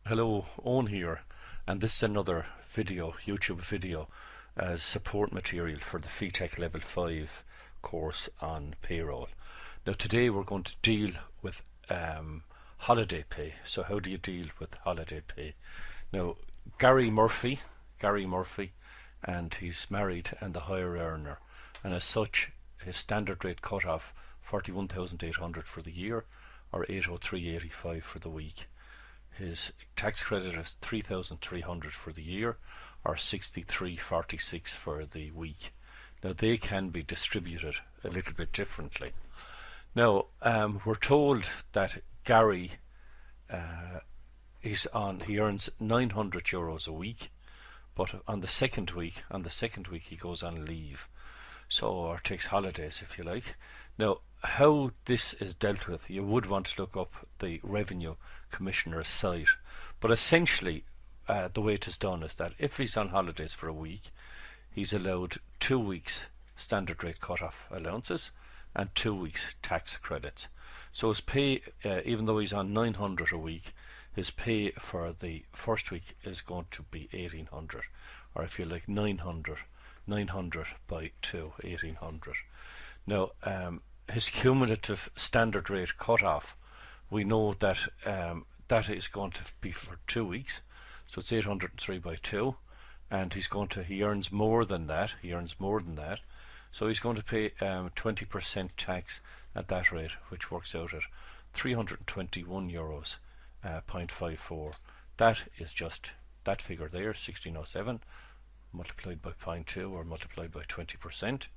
Hello, Eoin here, and this is another video, YouTube video, as support material for the FETech Level 5 course on payroll. Now today we're going to deal with holiday pay. So how do you deal with holiday pay? Now Gary Murphy, and he's married and the higher earner, and as such his standard rate cut off 41,800 for the year or 803.85 for the week. His tax credit is 3,300 for the year or 63.46 for the week. Now they can be distributed a little bit differently. Now we're told that Gary he earns 900 euros a week, but on the second week he goes on leave, or takes holidays if you like. Now how this is dealt with, you would want to look up the Revenue Commissioner's site, but essentially the way it is done is that if he's on holidays for a week, he's allowed 2 weeks standard rate cut-off allowances and 2 weeks tax credits. So his pay, even though he's on 900 a week, his pay for the first week is going to be 1,800, or if you like 900 by 2, 1,800. Now his cumulative standard rate cut-off, we know that that is going to be for 2 weeks, so it's 803 by 2, and he earns more than that. So he's going to pay 20% tax at that rate, which works out at 321 euros 0.54. That is just that figure there, 1607 multiplied by 0.2 or multiplied by 20%.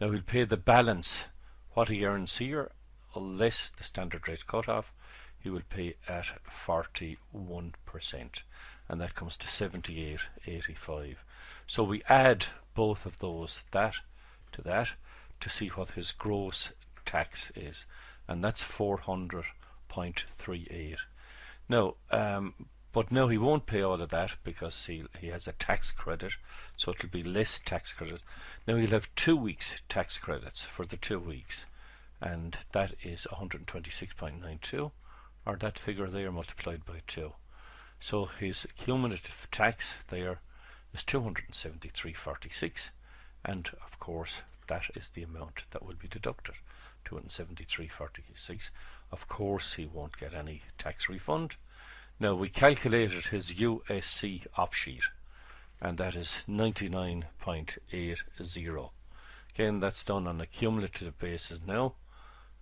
Now he'll pay the balance, what he earns here less the standard rate cut-off, he will pay at 41%, and that comes to 78.85. So we add both of those, that to that, to see what his gross tax is, and that's 400.38. Now but now he won't pay all of that because he has a tax credit, so it'll be less tax credit. Now he'll have 2 weeks tax credits for the 2 weeks, and that is 126.92, or that figure there multiplied by 2. So his cumulative tax there is 273.46, and of course that is the amount that will be deducted, 273.46. Of course he won't get any tax refund. Now we calculated his USC offsheet, and that is 99.80. Again, that's done on a cumulative basis now.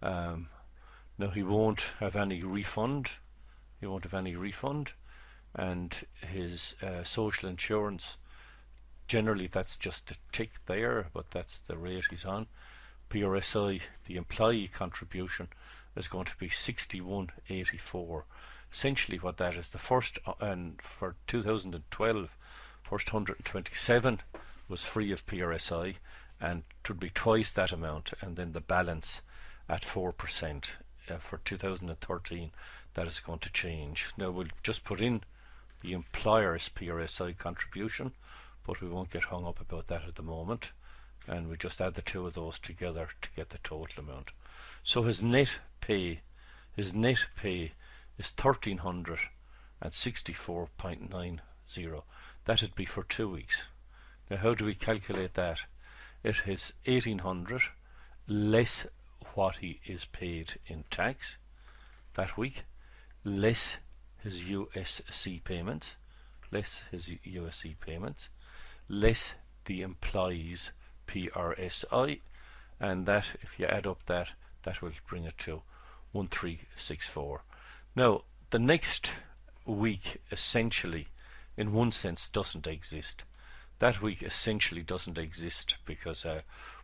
Now he won't have any refund. And his social insurance, generally that's just a tick there, but that's the rate he's on. PRSI, the employee contribution, is going to be 61.84. Essentially what that is, the first, and for 2012, first 127 was free of PRSI, and it would be twice that amount, and then the balance at 4%. For 2013 that is going to change. Now we'll just put in the employer's PRSI contribution, but we won't get hung up about that at the moment, and we just add the two of those together to get the total amount. So his net pay is 1,364.90. that would be for 2 weeks. Now how do we calculate that? It is 1,800 less what he is paid in tax that week, less his USC payments, less the employee's PRSI, and that, if you add up that will bring it to 1,364. Now the next week essentially in one sense doesn't exist. That week essentially doesn't exist because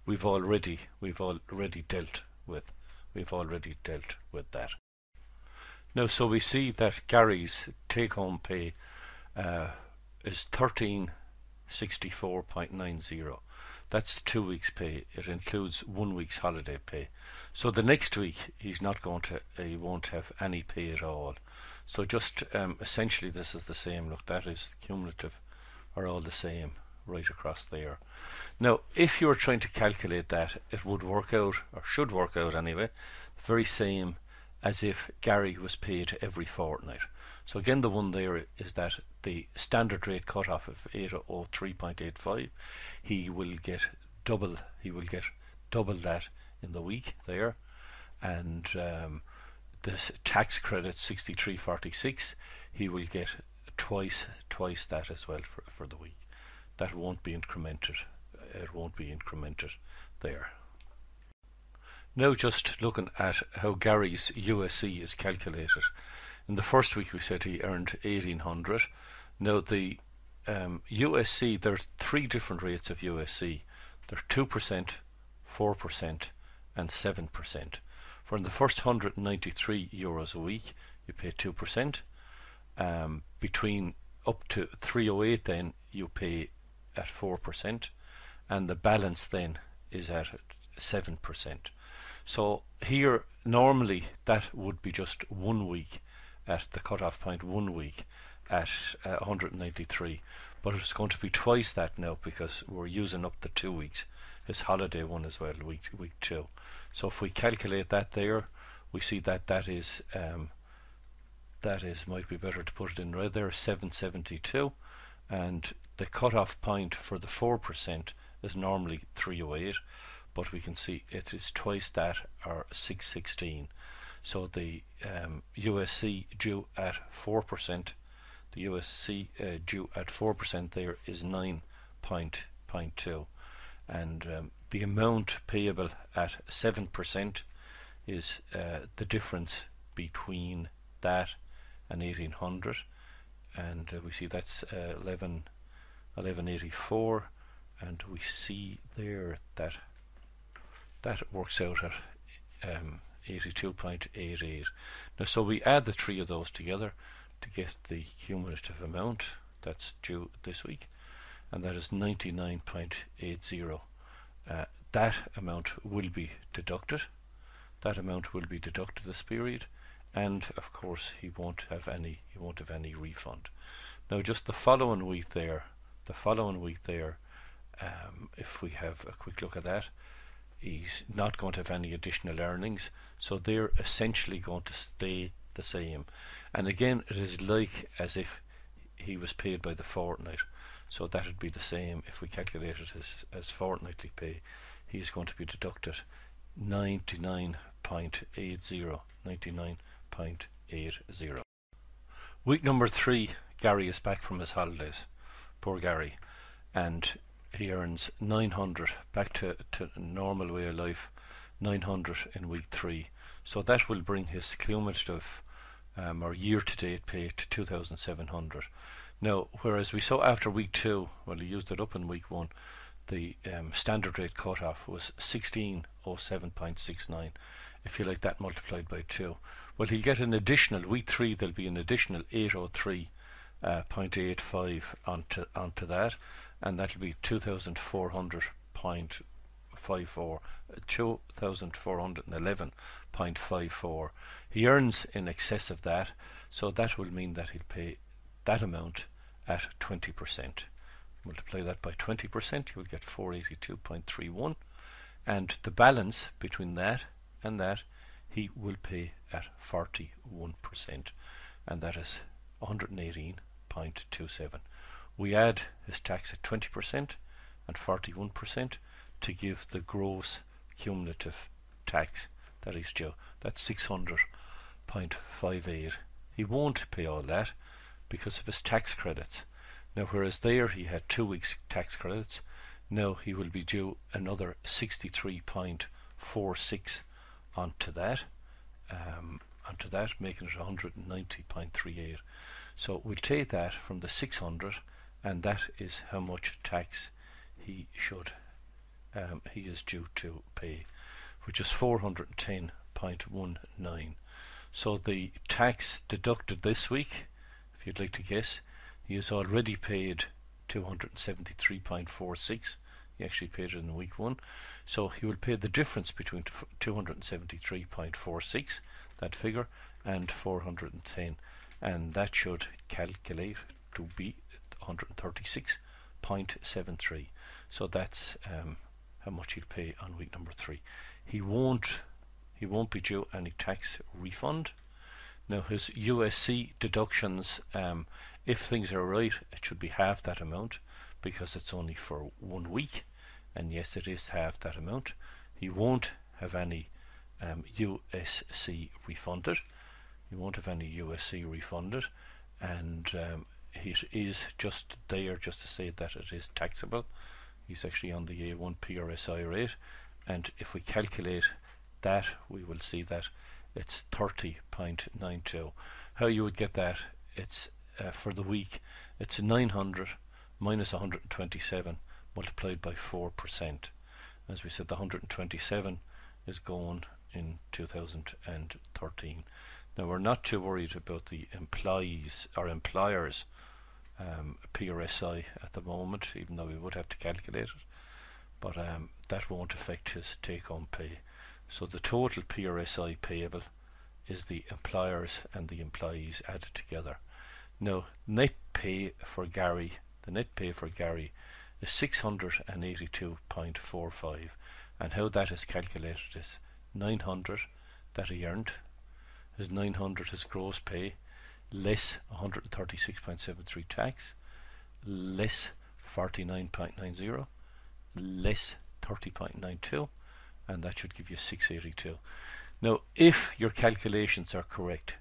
we've already dealt with that. Now so we see that Gary's take-home pay is 1364.90. That's 2 weeks pay. It includes 1 week's holiday pay. So the next week he won't have any pay at all. So just essentially this is the same. Look, that is cumulative, are all the same right across there. Now if you were trying to calculate that, it would work out, or should work out anyway, the very same as if Gary was paid every fortnight. So again, the one there is that the standard rate cut-off of 803.85, he will get double that in the week there, and the tax credit 63.46, he will get twice that as well for the week. That won't be incremented. It won't be incremented there. Now just looking at how Gary's USC is calculated. In the first week we said he earned 1,800. Now the USC, there's three different rates of USC. They're 2%, 4% and 7%. For the first €193 a week, you pay 2%. Between up to 308 then you pay at 4%, and the balance then is at 7%. So here normally that would be just 1 week at the cut-off point, 1 week at 193, but it's going to be twice that now because we're using up the 2 weeks, his holiday one as well, week 2. So if we calculate that there, we see that might be better to put it in red there, 772, and the cut-off point for the 4% is normally 308, but we can see it is twice that, or 616. So the USC due at 4%, the USC due at 4% there is 9.2, and the amount payable at 7% is the difference between that and 1,800, and we see that's 1184, and we see there that works out at 82.88. Now so we add the three of those together to get the cumulative amount that's due this week, and that is 99.80. That amount will be deducted. That amount will be deducted this period, and of course he won't have any refund. Now just the following week there, if we have a quick look at that, he's not going to have any additional earnings, so they're essentially going to stay the same. And again, it is like as if he was paid by the fortnight, so that would be the same. If we calculate it as fortnightly pay, he is going to be deducted 99.80. Week number 3, Gary is back from his holidays, poor Gary, and he earns 900, back to normal way of life, 900 in week 3. So that will bring his cumulative or year-to-date pay to 2,700. Now, whereas we saw after week 2, well, he used it up in week 1, the standard rate cut-off was 1607.69. If you like that multiplied by 2, well, he'll get an additional week 3. There'll be an additional 803.85 onto that, and that'll be 2,400.54, 2,411.54. He earns in excess of that, so that will mean that he'll pay that amount at 20%. Multiply that by 20%, you'll get 482.31, and the balance between that and that he will pay at 41%, and that is 118.27. We add his tax at 20% and 41% to give the gross cumulative tax that is due. That's 600.58. He won't pay all that because of his tax credits. Now whereas there he had 2 weeks tax credits, now he will be due another 63.46 onto that, making it 190.38. So we'll take that from the 600, and that is how much tax he is due to pay, which is 410.19. So the tax deducted this week, if you'd like to guess, he has already paid 273.46. He actually paid it in week 1, so he will pay the difference between 273.46, that figure, and 410, and that should calculate to be 136.73. So that's how much he'll pay on week number 3. He won't he won't be due any tax refund. Now his USC deductions, if things are right, it should be half that amount because it's only for 1 week, and yes, it is half that amount. He won't have any USC refunded. He won't have any USC refunded, and he is just there just to say that it is taxable. He's actually on the A1 PRSI rate, and if we calculate that, we will see that it's 30.92. How you would get that? It's for the week, it's 900 minus 127 multiplied by 4%. As we said, the 127 is going in 2013. Now we're not too worried about the employees or employers PRSI at the moment, even though we would have to calculate it, but that won't affect his take-home pay. So the total PRSI payable is the employers and the employees added together. Now net pay for Gary, the net pay for Gary is 682.45, and how that is calculated is 900 that he earned, his 900 his gross pay, less 136.73 tax, less 49.90, less 30.92, and that should give you 682. Now if your calculations are correct,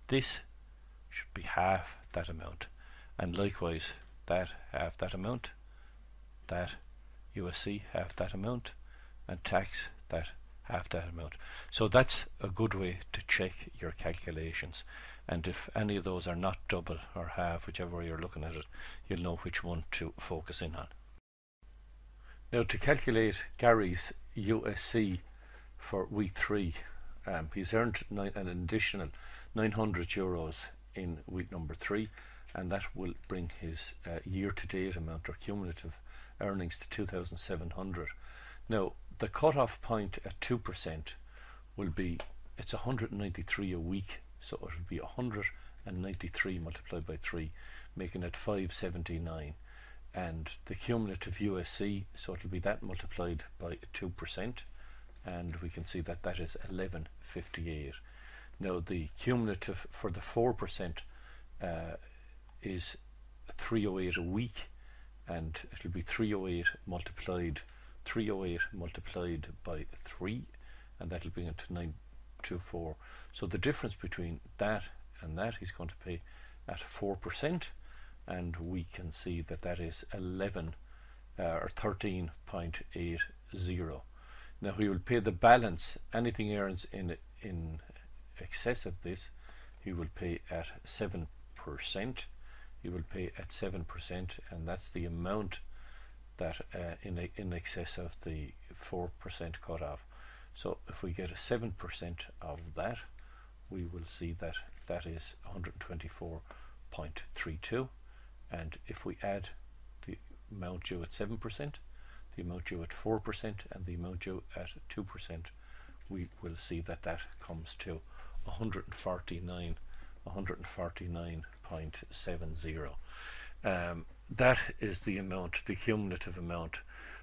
this should be half that amount, and likewise that half that amount, that USC half that amount, and tax that half that amount. So that's a good way to check your calculations, and if any of those are not double or half, whichever way you're looking at it, you'll know which one to focus in on. Now to calculate Gary's USC for week 3, he's earned an additional €900 in week number 3, and that will bring his year-to-date amount or cumulative earnings to 2,700. Now the cut-off point at 2% will be, it's 193 a week, so it will be 193 multiplied by 3, making it 579, and the cumulative USC, so it will be that multiplied by 2%, and we can see that that is 1158. Now the cumulative for the 4% is 308 a week, and it will be 308 multiplied by 3, and that will bring it to 924. So the difference between that and that, he's going to pay at 4%, and we can see that that is 11 or 13.80. Now he will pay the balance, anything he earns in excess of this, he will pay at 7%. He will pay at 7%, and that's the amount that in excess of the 4% cutoff. So if we get a 7% of that, we will see that that is 124.32, and if we add the amount due at 7%, the amount due at 4%, and the amount due at 2%, we will see that that comes to 149.70. That is the amount, the cumulative amount,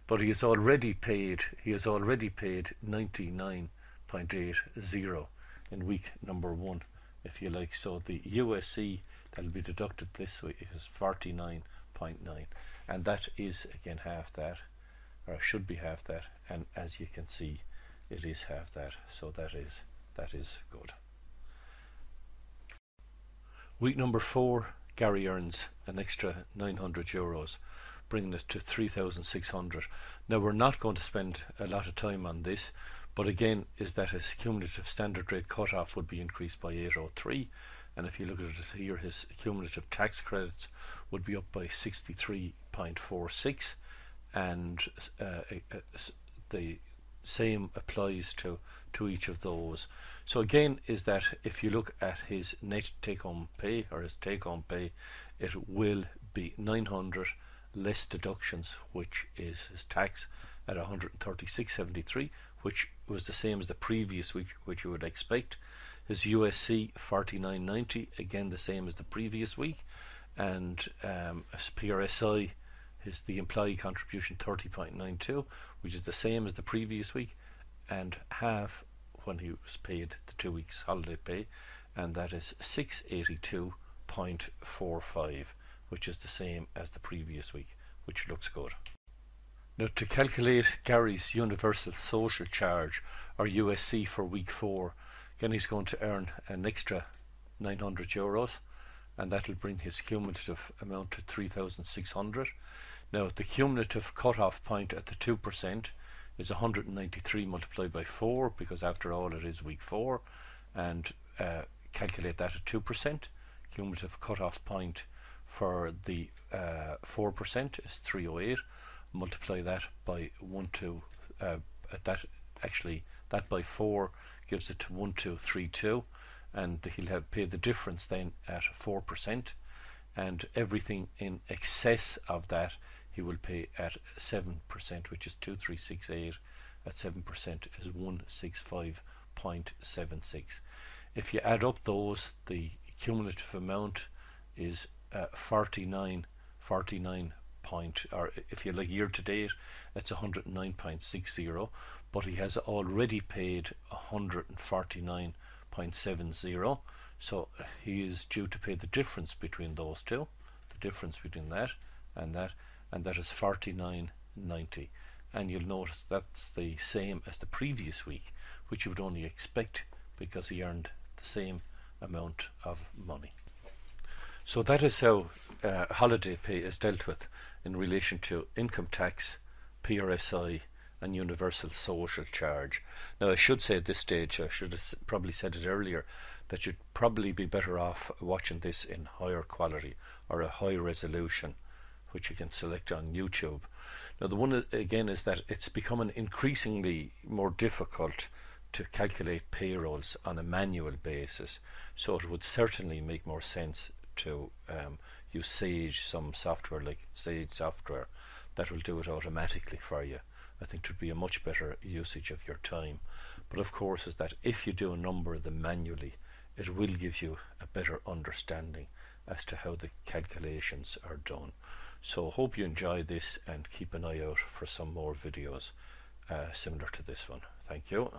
but he has already paid 99.80 in week number 1, if you like. So the USC that will be deducted this week is 49.9, and that is again half that, or should be half that, and as you can see, it is half that. So that is good. Week number 4, Gary earns an extra €900, bringing it to 3,600. Now we're not going to spend a lot of time on this, but again is that his cumulative standard rate cutoff would be increased by 803, and if you look at it here, his cumulative tax credits would be up by 63.46, and the same applies to each of those. So again is that if you look at his net take-home pay, or his take-home pay, it will be 900 less deductions, which is his tax at 136.73, which was the same as the previous week, which you would expect. His USC 49.90, again the same as the previous week, and his PRSI, the employee contribution 30.92, which is the same as the previous week, and half when he was paid the 2 weeks holiday pay, and that is 682.45, which is the same as the previous week, which looks good. Now, to calculate Gary's Universal Social Charge, or USC, for week 4, again he's going to earn an extra €900, and that will bring his cumulative amount to 3,600. Now, the cumulative cut-off point at the 2% is 193 multiplied by 4, because after all it is week 4, and calculate that at 2%. Cumulative cut-off point for the 4% is 308. Multiply that by that by 4 gives it to 1232, and he'll have paid the difference then at 4%, and everything in excess of that he will pay at 7%, which is 2368 at 7% is 165.76. If you add up those, the cumulative amount is 49 or if you like year to date, it's 109.60, but he has already paid 149.70, so he is due to pay the difference between those two, the difference between that, and that is 49.90, and you'll notice that's the same as the previous week, which you would only expect because he earned the same amount of money. So that is how holiday pay is dealt with in relation to income tax, PRSI and universal social charge. Now, I should say at this stage, I should have probably said it earlier, that you'd probably be better off watching this in higher quality or a high resolution, which you can select on YouTube. Now, the one again is that it's becoming increasingly more difficult to calculate payrolls on a manual basis, so it would certainly make more sense to use Sage, some software like Sage software that will do it automatically for you. I think it would be a much better usage of your time. But of course, is that if you do a number of them manually, it will give you a better understanding as to how the calculations are done. So hope you enjoy this, and keep an eye out for some more videos similar to this one. Thank you.